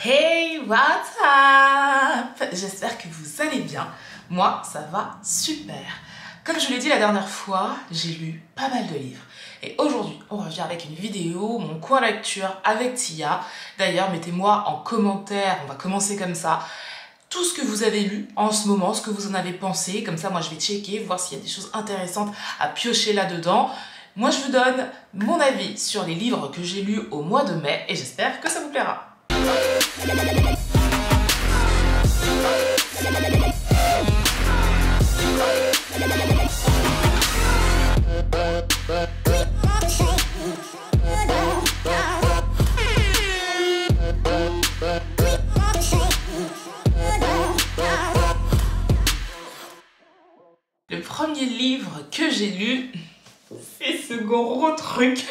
Hey, what's up? J'espère que vous allez bien. Moi, ça va super. Comme je l'ai dit la dernière fois, j'ai lu pas mal de livres. Et aujourd'hui, on revient avec une vidéo, mon coin lecture avec Tia. D'ailleurs, mettez-moi en commentaire, on va commencer comme ça, tout ce que vous avez lu en ce moment, ce que vous en avez pensé. Comme ça, moi, je vais checker, voir s'il y a des choses intéressantes à piocher là-dedans. Moi, je vous donne mon avis sur les livres que j'ai lus au mois de mai et j'espère que ça vous plaira. Le premier livre que j'ai lu, c'est ce gros truc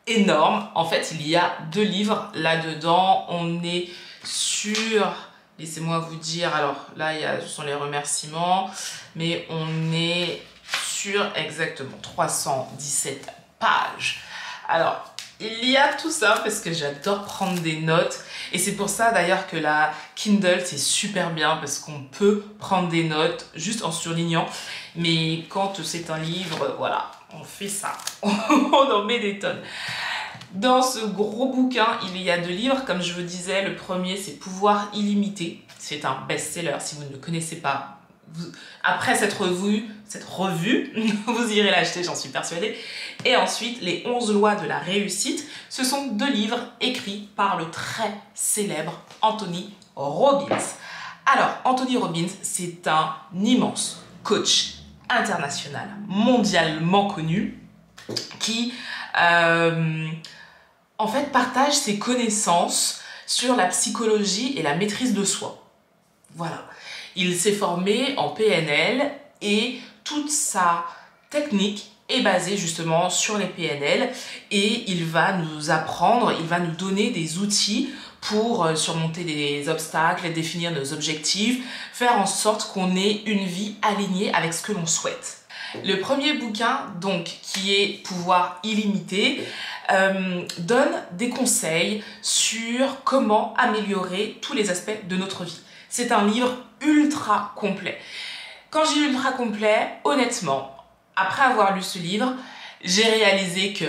énorme. En fait, il y a 2 livres là-dedans. On est sur, laissez-moi vous dire, alors là, ce sont les remerciements, mais on est sur exactement 317 pages. Alors, il y a tout ça parce que j'adore prendre des notes et c'est pour ça d'ailleurs que la Kindle c'est super bien parce qu'on peut prendre des notes juste en surlignant, mais quand c'est un livre, voilà, on fait ça, on en met des tonnes. Dans ce gros bouquin, il y a 2 livres, comme je vous disais, le premier c'est Pouvoir illimité, c'est un best-seller si vous ne le connaissez pas. Après cette revue, vous irez l'acheter, j'en suis persuadée. Et ensuite, les 11 lois de la réussite. Ce sont 2 livres écrits par le très célèbre Anthony Robbins. Alors, Anthony Robbins, c'est un immense coach international, mondialement connu, qui, en fait, partage ses connaissances sur la psychologie et la maîtrise de soi. Voilà. Il s'est formé en PNL et toute sa technique est basée justement sur les PNL et il va nous apprendre, il va nous donner des outils pour surmonter des obstacles, définir nos objectifs, faire en sorte qu'on ait une vie alignée avec ce que l'on souhaite. Le premier bouquin, donc, qui est Pouvoir illimité, donne des conseils sur comment améliorer tous les aspects de notre vie. C'est un livre ultra complet. Quand j'ai lu ultra complet, honnêtement, après avoir lu ce livre, j'ai réalisé que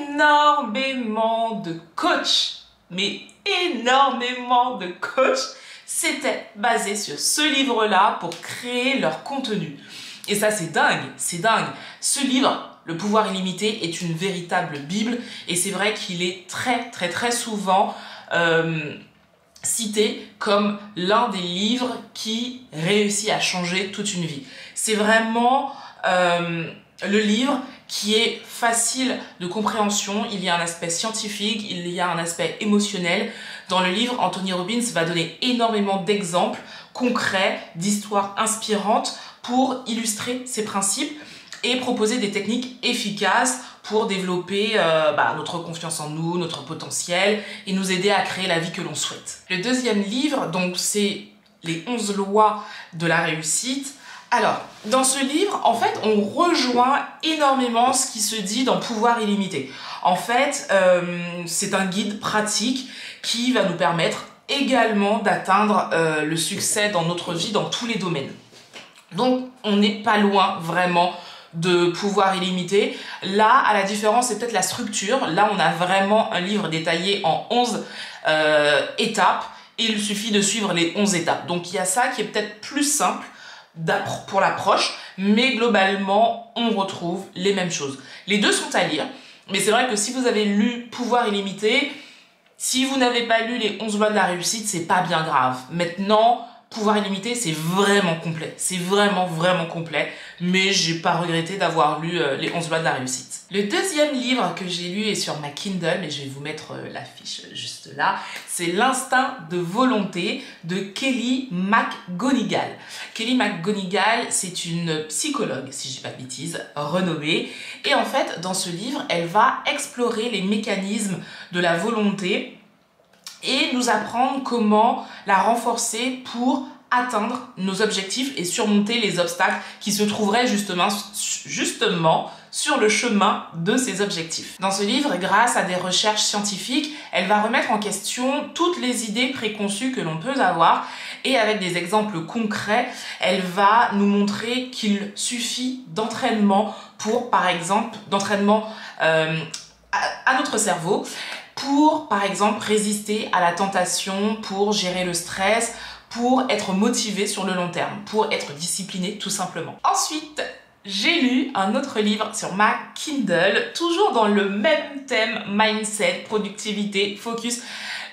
énormément de coachs, mais énormément de coachs, s'étaient basés sur ce livre-là pour créer leur contenu. Et ça, c'est dingue, c'est dingue. Ce livre, Le Pouvoir illimité, est une véritable Bible et c'est vrai qu'il est très souvent cité comme l'un des livres qui réussit à changer toute une vie. C'est vraiment le livre qui est facile de compréhension, il y a un aspect scientifique, il y a un aspect émotionnel. Dans le livre, Anthony Robbins va donner énormément d'exemples concrets, d'histoires inspirantes pour illustrer ses principes et proposer des techniques efficaces pour développer notre confiance en nous, notre potentiel et nous aider à créer la vie que l'on souhaite. Le deuxième livre, donc, c'est les 11 lois de la réussite. Alors, dans ce livre, en fait, on rejoint énormément ce qui se dit dans Pouvoir illimité. En fait, c'est un guide pratique qui va nous permettre également d'atteindre le succès dans notre vie, dans tous les domaines. Donc, on n'est pas loin vraiment de Pouvoir illimité. Là, à la différence, c'est peut-être la structure. Là, on a vraiment un livre détaillé en 11 étapes et il suffit de suivre les 11 étapes. Donc, il y a ça qui est peut-être plus simple pour l'approche, mais globalement, on retrouve les mêmes choses. Les 2 sont à lire, mais c'est vrai que si vous avez lu Pouvoir illimité, si vous n'avez pas lu les 11 lois de la réussite, c'est pas bien grave. Maintenant, Pouvoir illimité, c'est vraiment complet. C'est vraiment complet. Mais j'ai pas regretté d'avoir lu les 11 lois de la réussite. Le deuxième livre que j'ai lu est sur ma Kindle, et je vais vous mettre l'affiche juste là. C'est L'instinct de volonté de Kelly McGonigal. Kelly McGonigal, c'est une psychologue, si je dis pas de bêtises, renommée. Et en fait, dans ce livre, elle va explorer les mécanismes de la volonté et nous apprendre comment la renforcer pour atteindre nos objectifs et surmonter les obstacles qui se trouveraient justement sur le chemin de ses objectifs. Dans ce livre, grâce à des recherches scientifiques, elle va remettre en question toutes les idées préconçues que l'on peut avoir et avec des exemples concrets, elle va nous montrer qu'il suffit d'entraînement pour, par exemple, d'entraînement à notre cerveau pour, par exemple, résister à la tentation, pour gérer le stress, pour être motivé sur le long terme, pour être discipliné tout simplement. Ensuite, j'ai lu un autre livre sur ma Kindle, toujours dans le même thème, mindset, productivité, focus.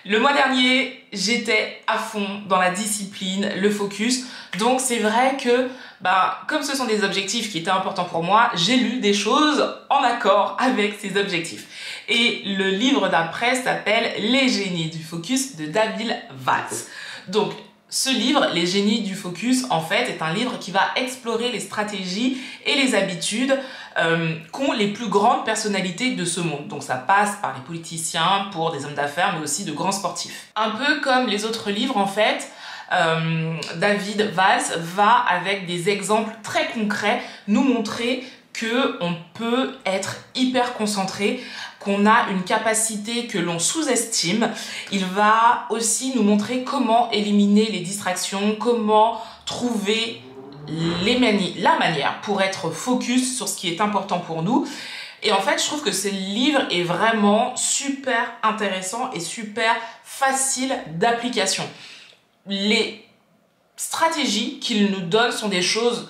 Le mois dernier, j'étais à fond dans la discipline, le focus. Donc c'est vrai que, comme ce sont des objectifs qui étaient importants pour moi, j'ai lu des choses en accord avec ces objectifs. Et le livre d'après s'appelle Les génies du focus de David Walls. Donc, ce livre, Les génies du focus, en fait, est un livre qui va explorer les stratégies et les habitudes qu'ont les plus grandes personnalités de ce monde. Donc ça passe par les politiciens, pour des hommes d'affaires, mais aussi de grands sportifs. Un peu comme les autres livres, en fait, David Walls va, avec des exemples très concrets, nous montrer qu'on peut être hyper concentré, qu'on a une capacité que l'on sous-estime. Il va aussi nous montrer comment éliminer les distractions, comment trouver la manière pour être focus sur ce qui est important pour nous. Et en fait, je trouve que ce livre est vraiment super intéressant et super facile d'application. Les stratégies qu'il nous donne sont des choses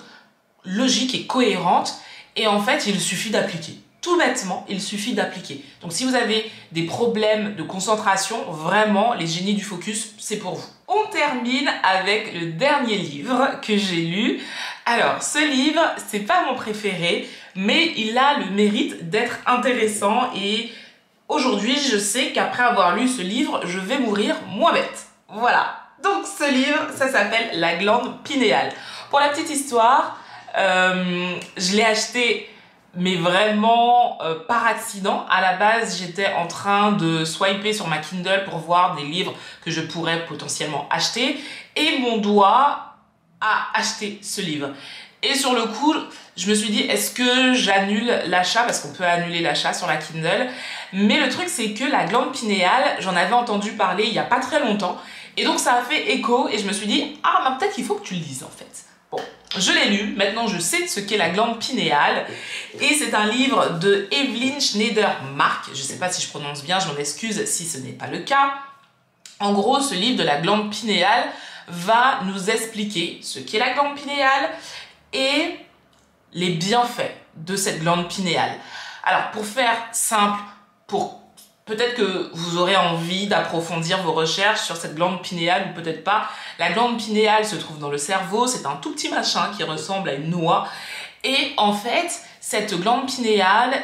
logiques et cohérentes et en fait, il suffit d'appliquer. Tout bêtement, il suffit d'appliquer. Donc si vous avez des problèmes de concentration, vraiment, les génies du focus, c'est pour vous. On termine avec le dernier livre que j'ai lu. Alors, ce livre, c'est pas mon préféré, mais il a le mérite d'être intéressant et aujourd'hui, je sais qu'après avoir lu ce livre, je vais mourir moins bête. Voilà. Donc ce livre, ça s'appelle La glande pinéale. Pour la petite histoire, je l'ai acheté mais vraiment par accident. À la base, j'étais en train de swiper sur ma Kindle pour voir des livres que je pourrais potentiellement acheter et mon doigt a acheté ce livre. Et sur le coup, je me suis dit, est-ce que j'annule l'achat? Parce qu'on peut annuler l'achat sur la Kindle. Mais le truc, c'est que la glande pinéale, j'en avais entendu parler il y a pas très longtemps. Et donc, ça a fait écho et je me suis dit, ah, peut-être qu'il faut que tu le lises en fait. Bon, je l'ai lu, maintenant je sais ce qu'est la glande pinéale et c'est un livre de Evelyn Schneider-Mark, je ne sais pas si je prononce bien, je m'en excuse si ce n'est pas le cas. En gros, ce livre de la glande pinéale va nous expliquer ce qu'est la glande pinéale et les bienfaits de cette glande pinéale. Alors, pour faire simple, peut-être que vous aurez envie d'approfondir vos recherches sur cette glande pinéale ou peut-être pas. La glande pinéale se trouve dans le cerveau, c'est un tout petit machin qui ressemble à une noix. Et en fait, cette glande pinéale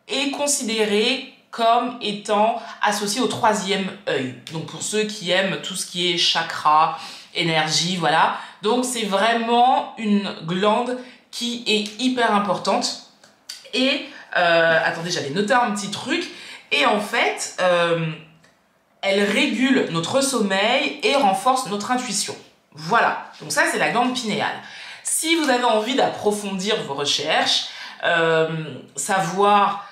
est considérée comme étant associée au troisième œil. Donc pour ceux qui aiment tout ce qui est chakra, énergie, voilà. Donc c'est vraiment une glande qui est hyper importante. Et, attendez, j'avais noté un petit truc. Et en fait, elle régule notre sommeil et renforce notre intuition. Voilà, donc ça c'est la glande pinéale. Si vous avez envie d'approfondir vos recherches, savoir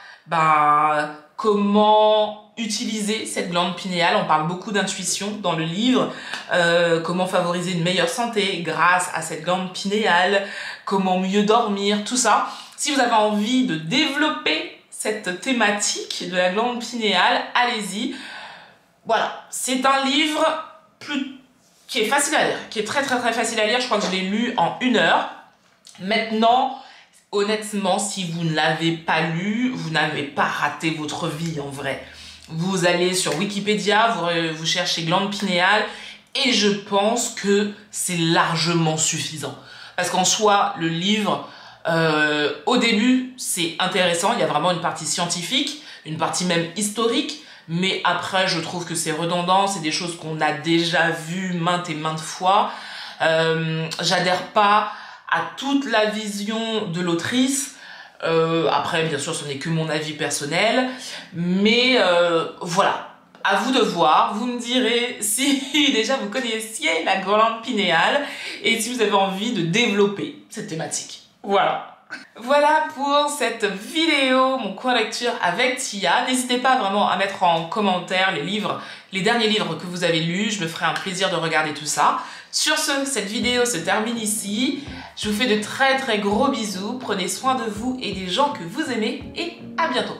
comment utiliser cette glande pinéale, on parle beaucoup d'intuition dans le livre, comment favoriser une meilleure santé grâce à cette glande pinéale, comment mieux dormir, tout ça. Si vous avez envie de développer cette thématique de la glande pinéale, allez-y. Voilà, c'est un livre qui est facile à lire, qui est très facile à lire. Je crois que je l'ai lu en 1 heure. Maintenant, honnêtement, si vous ne l'avez pas lu, vous n'avez pas raté votre vie en vrai. Vous allez sur Wikipédia, vous cherchez glande pinéale et je pense que c'est largement suffisant. Parce qu'en soi, le livre, au début, c'est intéressant, il y a vraiment une partie scientifique, une partie même historique, mais après, je trouve que c'est redondant, c'est des choses qu'on a déjà vues maintes et maintes fois. J'adhère pas à toute la vision de l'autrice. Après, bien sûr, ce n'est que mon avis personnel, mais voilà. À vous de voir, vous me direz si déjà vous connaissiez la glande pinéale et si vous avez envie de développer cette thématique. Voilà. Voilà pour cette vidéo, mon coin lecture avec Tia. N'hésitez pas vraiment à mettre en commentaire les derniers livres que vous avez lus. Je me ferai un plaisir de regarder tout ça. Sur ce, cette vidéo se termine ici. Je vous fais de très gros bisous. Prenez soin de vous et des gens que vous aimez et à bientôt.